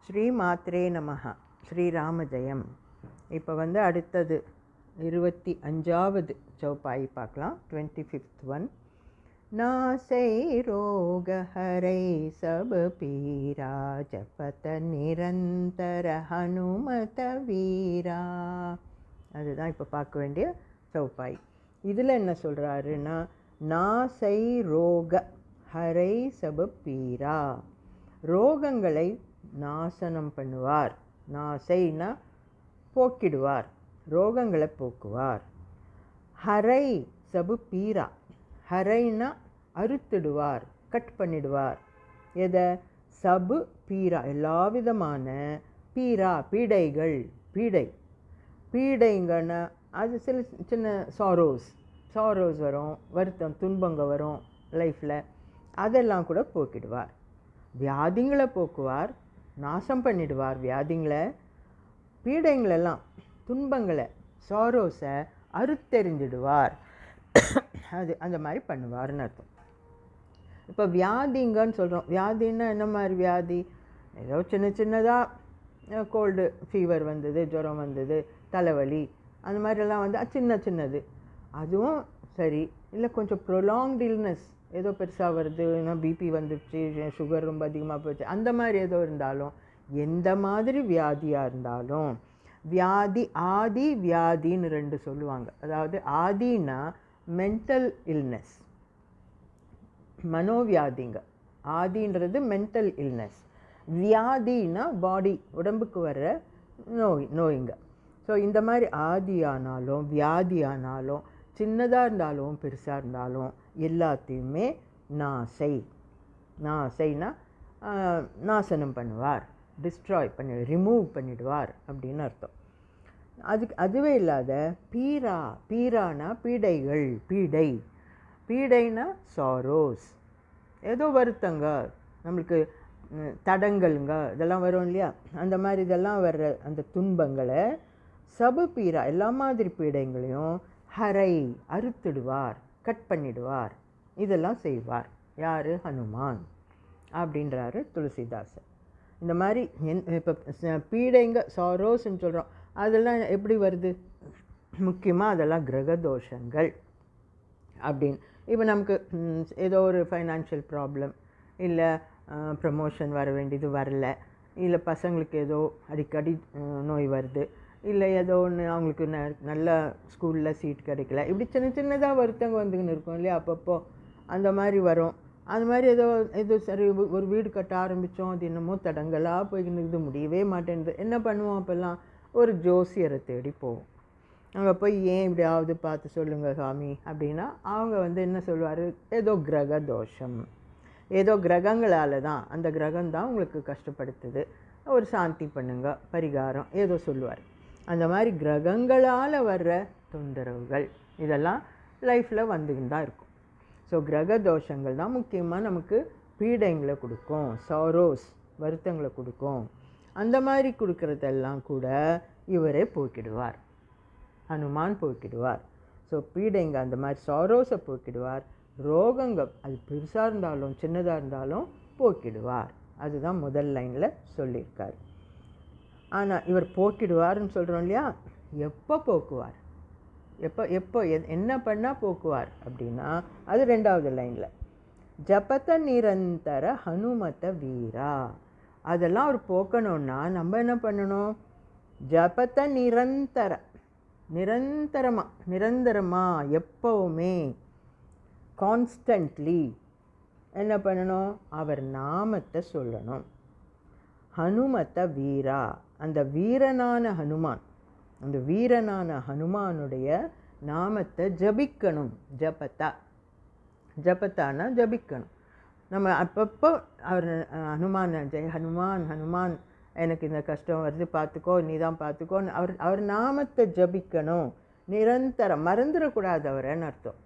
ஸ்ரீ மாத்ரே நமஹ. ஸ்ரீராம ஜெயம். இப்போ அடுத்தது 25வது சௌப்பாய் பார்க்கலாம். 25th one. நாசை ரோகஹரை சப் பீரா ஜபத நிரந்தர ஹனுமத வீரா. அதுதான் இப்போ பார்க்க வேண்டிய சௌப்பாய். இதில் என்ன சொல்கிறாருன்னா, நாசை ரோக ஹரை சப பீரா, ரோகங்களை நாசனம் பண்ணுவார். நாசைனா போக்கிடுவார், ரோகங்களை போக்குவார். ஹரை சபு பீரா, ஹரைனா அறுத்துடுவார், கட் பண்ணிடுவார். எதை? சபு பீரா, எல்லா விதமான பீரா, பீடைகள். பீடைங்கன்னா அது சில சின்ன சாரோஸ் வரும், வருத்தம், துன்பங்க வரும் லைஃப்பில். அதெல்லாம் கூட போக்கிடுவார். வியாதிங்களை போக்குவார், நாசம் பண்ணிடுவார் வியாதிங்களை. பீடைங்களெல்லாம், துன்பங்களை, சாரோஸை அறுத்தெறிஞ்சிடுவார். அது அந்த மாதிரி பண்ணுவார்னு அர்த்தம். இப்போ வியாதிங்கன்னு சொல்கிறோம். வியாதின்னா என்ன மாதிரி வியாதி? ஏதோ சின்னதாக கோல்டு ஃபீவர் வந்தது, ஜுரம் வந்தது, தலைவலி, அந்த மாதிரிலாம் சின்னது. அதுவும் சரி. இல்லை கொஞ்சம் ப்ரொலாங்டு இல்னஸ், ஏதோ பெருசாக வருது, பிபி வந்துடுச்சு, சுகர் ரொம்ப அதிகமாக போச்சு, அந்த மாதிரி ஏதோ இருந்தாலும், எந்த மாதிரி வியாதியாக இருந்தாலும், வியாதி ஆதி வியாதின்னு ரெண்டு சொல்லுவாங்க. அதாவது ஆதினா மென்டல் இல்னஸ், மனோவியாதிங்க. ஆதின்றது மென்டல் இல்னஸ். வியாதினா பாடி, உடம்புக்கு வர்ற நோய்ங்க. ஸோ இந்த மாதிரி ஆதியானாலும் வியாதியானாலும், சின்னதாக இருந்தாலும் பெருசாக இருந்தாலும், எல்லாத்தையுமே நாசைனா நாசனம் பண்ணுவார், டிஸ்ட்ராய் ரிமூவ் பண்ணிடுவார் அப்படின்னு அர்த்தம். அதுவே இல்லாத பீரானா பீடைகள். பீடைனா சாரோஸ், ஏதோ வருத்தங்க, நம்மளுக்கு தடங்கள்ங்க, இதெல்லாம் வரும் இல்லையா, அந்த மாதிரி இதெல்லாம் வர்ற அந்த துன்பங்களை, சபு பீரா, எல்லா மாதிரி பீடைங்களையும் ஹரை அறுத்துடுவார், கட் பண்ணிடுவார், இதெல்லாம் செய்வார். யார்? ஹனுமான் அப்படின்றாரு துளசிதாசர். இந்த மாதிரி இப்போ பீடைங்க, சாரோஸ்ன்னு சொல்கிறோம், அதெல்லாம் எப்படி வருது? முக்கியமாக அதெல்லாம் கிரக தோஷங்கள் அப்படின்னு. இப்போ நமக்கு ஏதோ ஒரு ஃபைனான்ஷியல் ப்ராப்ளம், இல்லை ப்ரமோஷன் வர வேண்டியது வரல, இல்லை பசங்களுக்கு ஏதோ அடிக்கடி நோய் வருது, இல்லை ஏதோ ஒன்று அவங்களுக்கு நல்ல ஸ்கூலில் சீட் கிடைக்கல, இப்படி சின்னதாக வருத்தங்க வந்துக்கின்னு இருக்கும் இல்லையா, அப்பப்போ அந்த மாதிரி வரும். அந்த மாதிரி ஏதோ சரி, ஒரு வீடு கட்ட ஆரம்பித்தோம், அது என்னமோ தடங்கலாக போய்க்கின்னு இது முடியவே மாட்டேன்து. என்ன பண்ணுவோம்? அப்போல்லாம் ஒரு ஜோசியரை தேடி போவோம். அங்கே போய் ஏன் இப்படியாவது பார்த்து சொல்லுங்கள் சாமி அப்படின்னா, அவங்க என்ன சொல்லுவார்? ஏதோ கிரக தோஷம், ஏதோ கிரகங்களால் தான், அந்த கிரகம்தான் உங்களுக்கு கஷ்டப்படுத்துது, ஒரு சாந்தி பண்ணுங்க, பரிகாரம் ஏதோ சொல்லுவார். அந்த மாதிரி கிரகங்களால் வர்ற தொந்தரவுகள் இதெல்லாம் லைஃப்பில் வந்துக்கின்னு தான் இருக்கும். ஸோ கிரக தோஷங்கள் தான் முக்கியமாக நமக்கு பீடைங்களை கொடுக்கும், சாரோஸ், வருத்தங்களை கொடுக்கும். அந்த மாதிரி கொடுக்குறதெல்லாம் கூட இவரே போக்கிடுவார், ஹனுமான் போக்கிடுவார். ஸோ பீடைங்க, அந்த மாதிரி சாரோஸை போக்கிடுவார். ரோகங்கள் அது பெருசாக இருந்தாலும் சின்னதாக இருந்தாலும் போக்கிடுவார். அதுதான் முதல் லைனில் சொல்லியிருக்கார். ஆனால் இவர் போக்கிடுவார்னு சொல்கிறோம் இல்லையா, எப்போ போக்குவார், எப்போ என்ன பண்ணால் போக்குவார் அப்படின்னா, அது 2வது லைனில். ஜபத நிரந்தர ஹனுமத வீரா. அதெல்லாம் அவர் போக்கணுன்னா நம்ம என்ன பண்ணணும்? ஜபத நிரந்தரமாக எப்போவுமே கான்ஸ்டன்ட்லி என்ன பண்ணணும்? அவர் நாமத்தை சொல்லணும். ஹனுமத வீரா, அந்த வீரனான ஹனுமான், அந்த வீரனான ஹனுமானுடைய நாமத்தை ஜபிக்கணும். ஜபத்தானா ஜபிக்கணும். நம்ம அப்பப்போ அவர் ஹனுமான், ஜெய் ஹனுமான், ஹனுமான் எனக்கு இந்த கஷ்டம் வருது பார்த்துக்கோ, நீ தான் பார்த்துக்கோன்னு அவர் நாமத்தை ஜபிக்கணும். நிரந்தரம், மறந்துடக்கூடாது அவரைன்னு அர்த்தம்.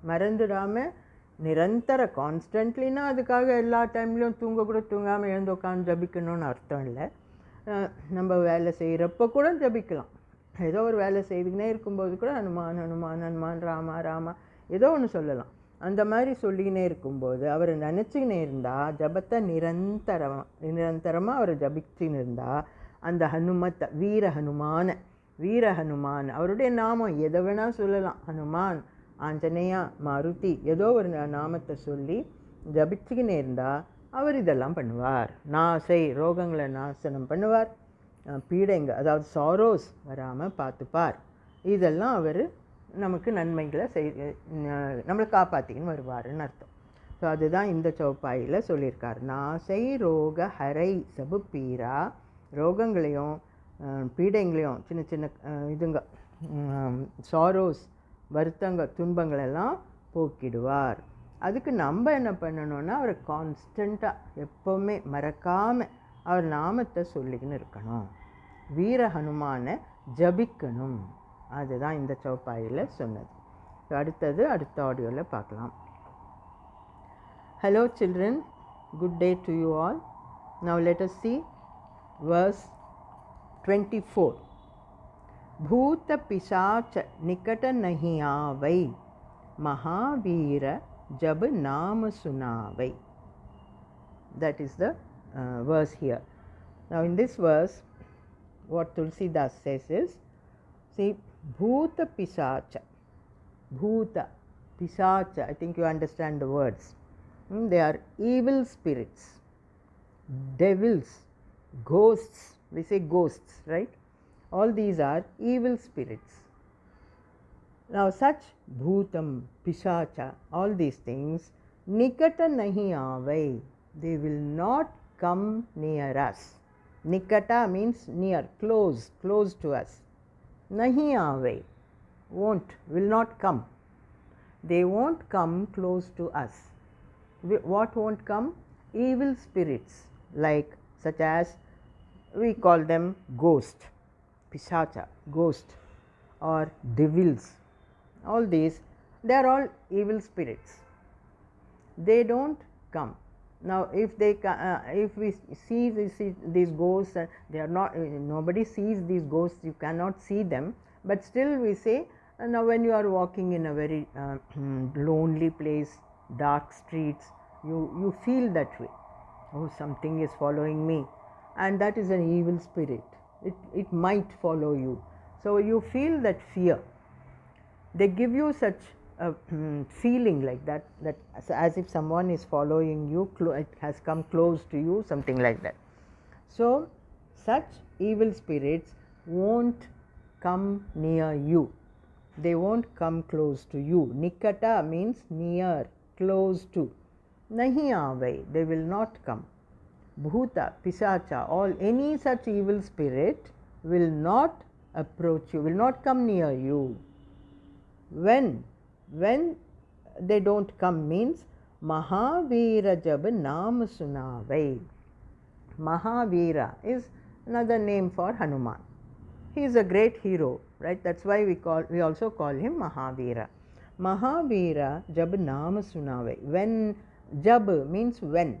மறந்துடாமல் நிரந்தர கான்ஸ்டன்ட்லினா அதுக்காக எல்லா டைம்லேயும் தூங்காமல் எழுந்து உட்காந்து ஜபிக்கணும்னு அர்த்தம் இல்லை. நம்ம வேலை செய்கிறப்ப கூட ஜபிக்கலாம். ஏதோ ஒரு வேலை செய்துக்கினே இருக்கும்போது கூட ஹனுமான் ஹனுமான் ஹனுமான், ராமா ராமா, ஏதோ ஒன்று சொல்லலாம். அந்த மாதிரி சொல்லிக்கினே இருக்கும்போது அவர் நினச்சிக்கினே இருந்தால், ஜபத்தை நிரந்தரமாக அவர் ஜபிச்சுன்னு இருந்தால், அந்த ஹனுமத்தை வீர ஹனுமான் அவருடைய நாமம் எதை வேணால் சொல்லலாம். ஹனுமான், ஆஞ்சநேயா, மாருதி, ஏதோ ஒரு நாமத்தை சொல்லி ஜபிச்சுக்கினே இருந்தால் அவர் இதெல்லாம் பண்ணுவார். ரோகங்களை நாசனம் பண்ணுவார். பீடைங்க, அதாவது சாரோஸ் வராமல் பார்த்துப்பார். இதெல்லாம் அவர் நமக்கு நன்மைகளை நம்மளை காப்பாற்றிக்கின்னு வருவாருன்னு அர்த்தம். ஸோ அதுதான் இந்த சௌப்பாயில் சொல்லியிருக்கார். நாசை ரோக ஹரை சபு பீரா, ரோகங்களையும் பீடைங்களையும் சின்ன சின்ன இதுங்க சாரோஸ் வருத்தங்க துன்பங்களெல்லாம் போக்கிடுவார். அதுக்கு நம்ம என்ன பண்ணணும்னா அவரை கான்ஸ்டண்ட்டாக எப்போவுமே மறக்காமல் அவர் நாமத்தை சொல்லிக்கின்னு இருக்கணும். வீர ஹனுமானை ஜபிக்கணும். அதுதான் இந்த சௌப்பாயில் சொன்னது. அடுத்தது அடுத்த ஆடியோவில் பார்க்கலாம். Hello children, good day to you all. Now let us see verse 24. भूत पिशाच निकट नहीं आवै, महावीर जब नाम सुनावै. That is the verse here. Now in this verse, what Tulsidas says is, see, bhuta pisacha, bhuta, pisacha, I think you understand the words. They are evil spirits, devils, ghosts. We say ghosts, right? All these are evil spirits. Now such bhutam, pisacha, all these things, nikata nahi avai, they will not come near us. Nikata means near, close to us. Nahi avai, will not come. They won't come close to us. What won't come? Evil spirits, like such as we call them ghost, pisacha, ghost, or devils. All these, they are all evil spirits. They don't come. Now if we see these ghosts, they are not, nobody sees these ghosts, you cannot see them, but still we say, now when you are walking in a very lonely place, dark streets, you feel that way. Oh, something is following me, and that is an evil spirit. It might follow you. So you feel that fear. They give you such a feeling like that as if someone is following you, it has come close to you, something like that. So such evil spirits won't come near you. They won't come close to you. Nikata means near, close to. Nahi avai, they will not come. Bhuta, pisacha, any such evil spirit will not approach you, will not come near you. When they don't come means Mahavira jab naam sunavai. Mahavira is another name for Hanuman. He is a great hero, right? That's why we also call him Mahavira. Mahavira jab naam sunavai. When, jab means when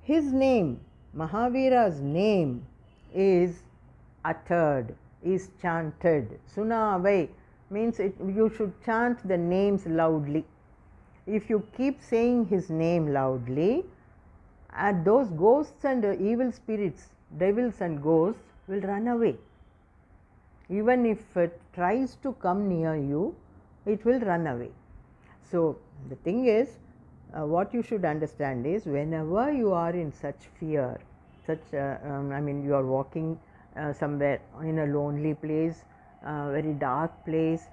his name, Mahavira's name, is uttered, is chanted. Sunavai means you should chant the names loudly. If you keep saying his name loudly, and those ghosts and evil spirits, devils and ghosts, will run away. Even if it tries to come near you, it will run away. So the thing is, what you should understand is, whenever you are in such fear, you are walking somewhere in a lonely place, very dark place,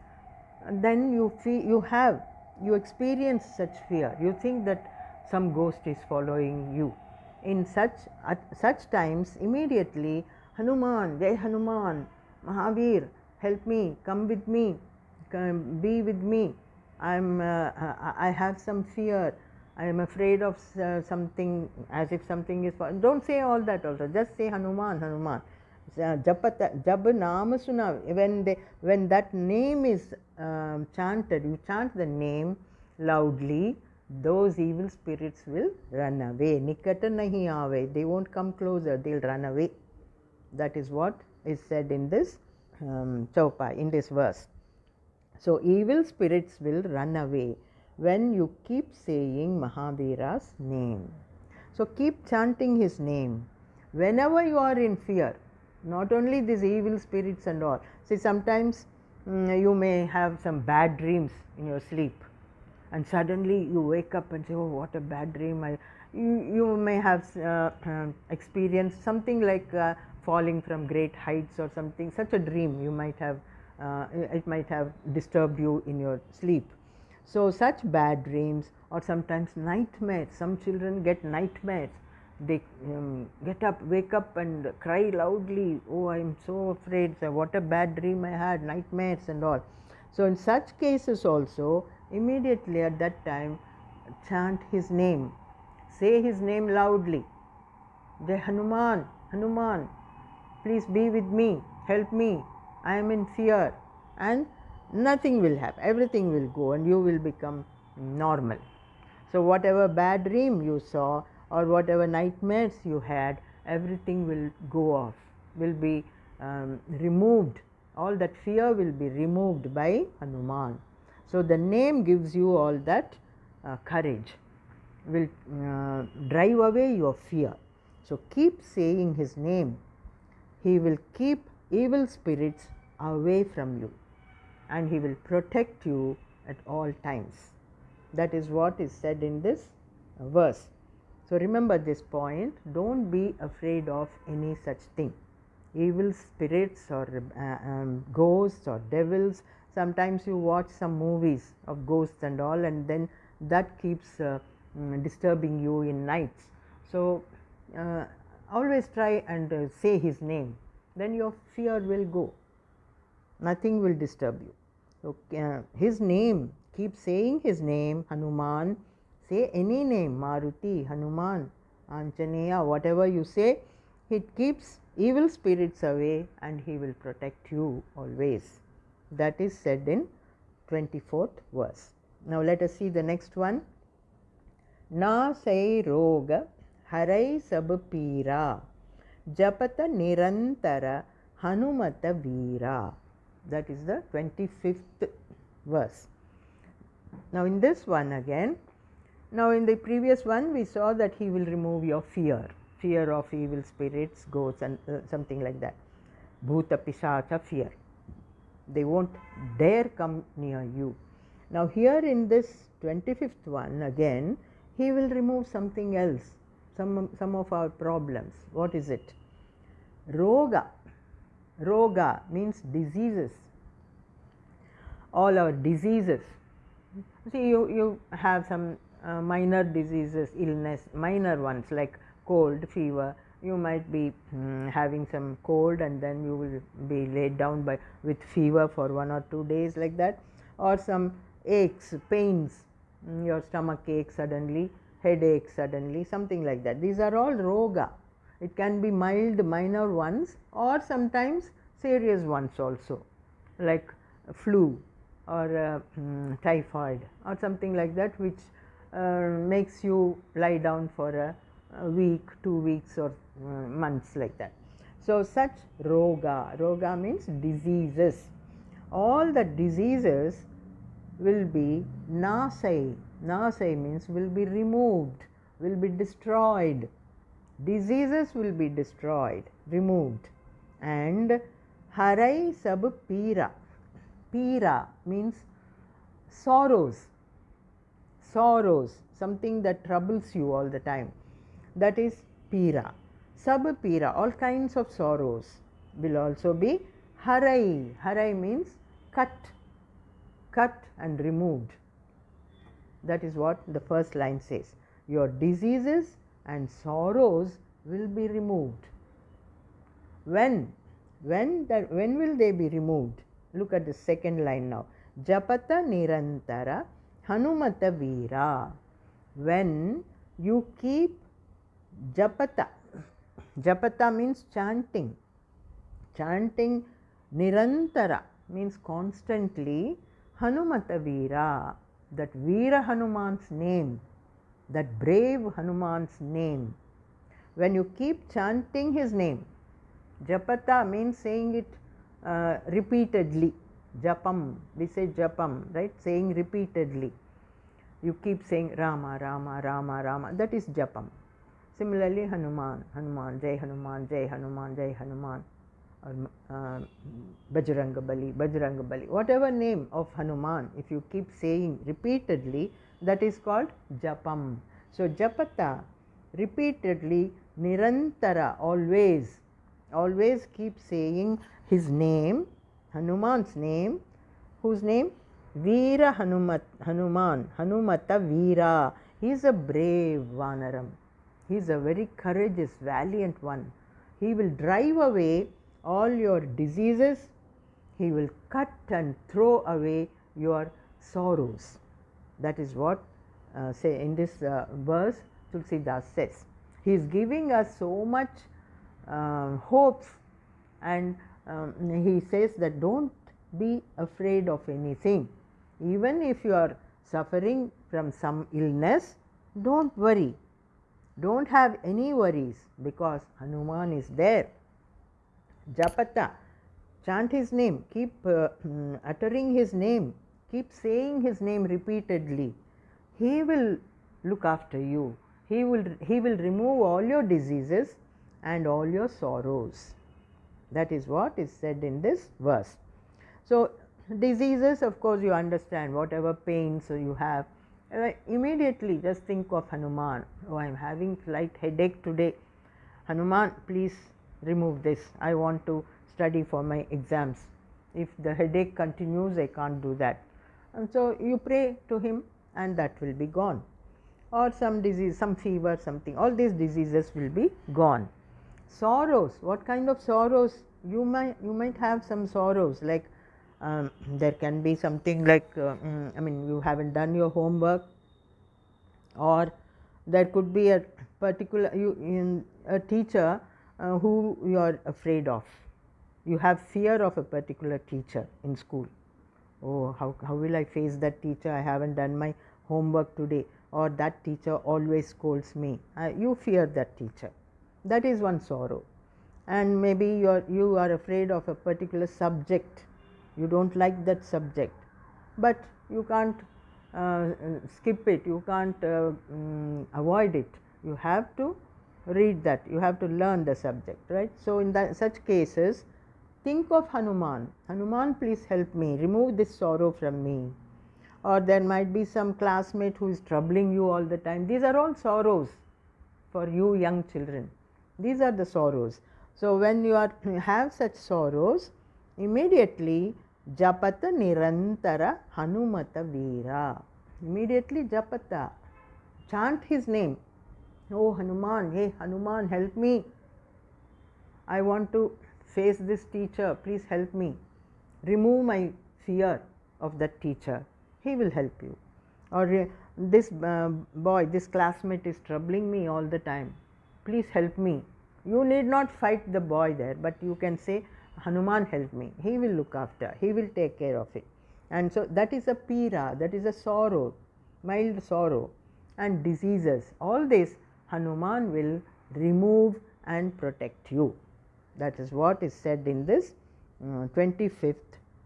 then you experience such fear. You think that some ghost is following you. At such times, immediately, Hanuman, Jai Hanuman, Mahavir, help me, come with me, be with me. I have some fear. I am afraid of something, as if something is. Don't say all that also. Just say Hanuman, Hanuman. Jab naam suna. When that name is chanted, you chant the name loudly, those evil spirits will run away. Nikata nahi aave. They won't come closer. They'll run away. That is what is said in this chaupai, in this verse. So evil spirits will run away when you keep saying Mahavira's name. So keep chanting his name. Whenever you are in fear, not only these evil spirits and all. See, sometimes you may have some bad dreams in your sleep, and suddenly you wake up and say, oh, what a bad dream. You may have experienced something like falling from great heights or something, such a dream you might have, it might have disturbed you in your sleep. So such bad dreams, or sometimes nightmares. Some children get nightmares. They get up, wake up and cry loudly, oh, I am so afraid, so what a bad dream I had, nightmares and all. So in such cases also, immediately at that time, chant his name, say his name loudly. Jai Hanuman, Hanuman, please be with me, help me, I am in fear. And nothing will happen, everything will go and you will become normal. So whatever bad dream you saw or whatever nightmares you had, everything will go off, will be removed. All that fear will be removed by Hanuman. So the name gives you all that courage, will drive away your fear. So keep saying his name. He will keep evil spirits away from you, and he will protect you at all times. That is what is said in this verse. So remember this point, don't be afraid of any such thing. Evil spirits or ghosts or devils, sometimes you watch some movies of ghosts and all, and then that keeps disturbing you in nights. So always try and say his name, then your fear will go, nothing will disturb you. So his name, keep saying his name, Hanuman. Say any name, Maruti, Hanuman, Anjaneya, whatever you say, it keeps evil spirits away and he will protect you always. That is said in 24th verse. Now let us see the next one. Na sai roga harai sab pira japata nirantara Hanumata Veera. That is the 25th verse. Now in this one again, now in the previous one we saw that he will remove your fear of evil spirits, ghosts and something like that. Bhuta Pisacha, fear. They won't dare come near you. Now here in this 25th one again, he will remove something else, some of our problems. What is it? Roga. Roga means diseases. All our diseases. See, you have some minor diseases, illness, minor ones like cold, fever. You might be having some cold and then you will be laid down with fever for 1 or 2 days like that, or some aches, pains, your stomach aches suddenly, headache suddenly, something like that. These are all roga. It can be mild, minor ones, or sometimes serious ones also, like flu or typhoid or something like that, which makes you lie down for a week, 2 weeks or months like that. So such roga, roga means diseases. All the diseases will be nasai. Nasai means will be removed, will be destroyed. Diseases will be destroyed, removed. And harai sab pira. Pira means sorrows. Sorrows, something that troubles you all the time. That is pira. Sab pira, all kinds of sorrows will also be harai. Harai means cut and removed. That is what the first line says. Your diseases and sorrows will be removed. When will they be removed? Look at the second line now. Japata nirantara Hanumata Veera. When you keep japata. Japata means chanting. Chanting nirantara means constantly. Hanumata Veera, that Veera Hanuman's name, that brave Hanuman's name. When you keep chanting his name, japata means saying it repeatedly. Japam, we say japam, right? Saying repeatedly. You keep saying Rama, Rama, Rama, Rama. That is japam. Similarly, Hanuman, Hanuman, Jai Hanuman, Jai Hanuman, Jai Hanuman, or Bajrangabali, Bajrangabali. Whatever name of Hanuman, if you keep saying repeatedly, that is called japam. So japata, repeatedly, nirantara, always, always keep saying his name, Hanuman's name. Whose name? Veera Hanuman, Hanumata Veera. He is a brave Vanaram. He is a very courageous, valiant one. He will drive away all your diseases. He will cut and throw away your sorrows. That is what say in this verse Tulsidas says. He is giving us so much hopes, and he says that don't be afraid of anything. Even if you are suffering from some illness, don't worry. Don't have any worries, because Hanuman is there. Japata, chant his name, keep uttering his name, keep saying his name repeatedly. He will look after you. He will remove all your diseases and all your sorrows. That is what is said in this verse. So diseases, of course, you understand, whatever pains you have, immediately just think of Hanuman. Oh, I am having slight headache today. Hanuman, please remove this. I want to study for my exams. If the headache continues, I can't do that. And so you pray to him, and that will be gone. Or some disease, some fever, something, all these diseases will be gone. Sorrows, what kind of sorrows? You might have some sorrows, like there can be something like you haven't done your homework, or there could be a particular a teacher who you are afraid of. You have fear of a particular teacher in school. Oh, how will I face that teacher? I haven't done my homework today, or that teacher always scolds me. You fear that teacher. That is one sorrow. And maybe you are afraid of a particular subject. You don't like that subject, but you can't skip it, you can't avoid it. You have to read that, you have to learn the subject, right? So in such cases, think of Hanuman. Hanuman, please help me, remove this sorrow from me. Or there might be some classmate who is troubling you all the time. These are all sorrows for you young children. These are the sorrows. So when you have such sorrows, immediately Japata Nirantara Hanumata Veera. Immediately Japata, chant his name. Oh Hanuman, hey Hanuman, help me. I want to face this teacher, please help me. Remove my fear of that teacher. He will help you. Or this boy, this classmate is troubling me all the time. Please help me. You need not fight the boy there, but you can say, Hanuman, help me. He will look after, he will take care of it. And so that is a pira, that is a sorrow, mild sorrow. And diseases, all this Hanuman will remove and protect you. That is what is said in this 25th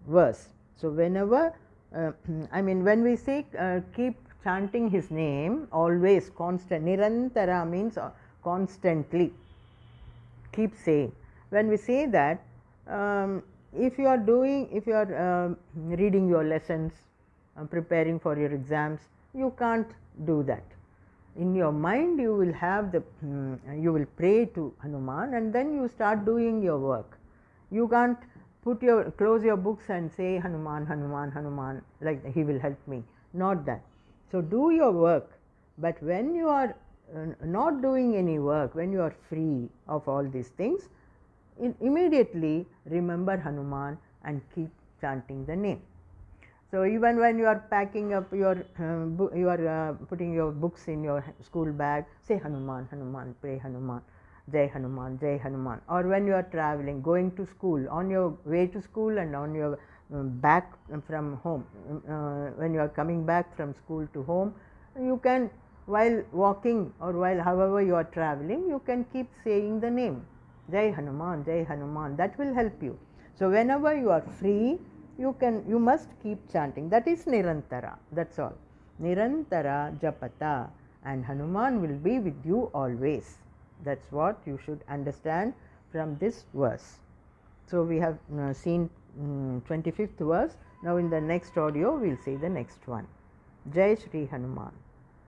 verse. So whenever, when we say keep chanting his name, always, constant, nirantara means constantly, keep saying. When we say that, if you are reading your lessons, preparing for your exams, you can't do that. In your mind you will have you will pray to Hanuman, and then you start doing your work. You can't close your books and say Hanuman, Hanuman, Hanuman, like he will help me. Not that. So do your work, but when you are not doing any work, when you are free of all these things, immediately remember Hanuman and keep chanting the name. So even when you are packing up you are putting your books in your school bag, say Hanuman, Hanuman, pray Hanuman, Jai Hanuman, Jai Hanuman. Or when you are traveling, going to school, on your way to school and on your back from home, when you are coming back from school to home, you can, while walking or while however you are traveling, you can keep saying the name, Jai Hanuman, Jai Hanuman. That will help you. So whenever you are free, you must keep chanting. That is Nirantara, that's all. Nirantara Japata, and Hanuman will be with you always. That's what you should understand from this verse. So we have seen 25th verse. Now in the next audio we will see the next one. Jai Shri Hanuman.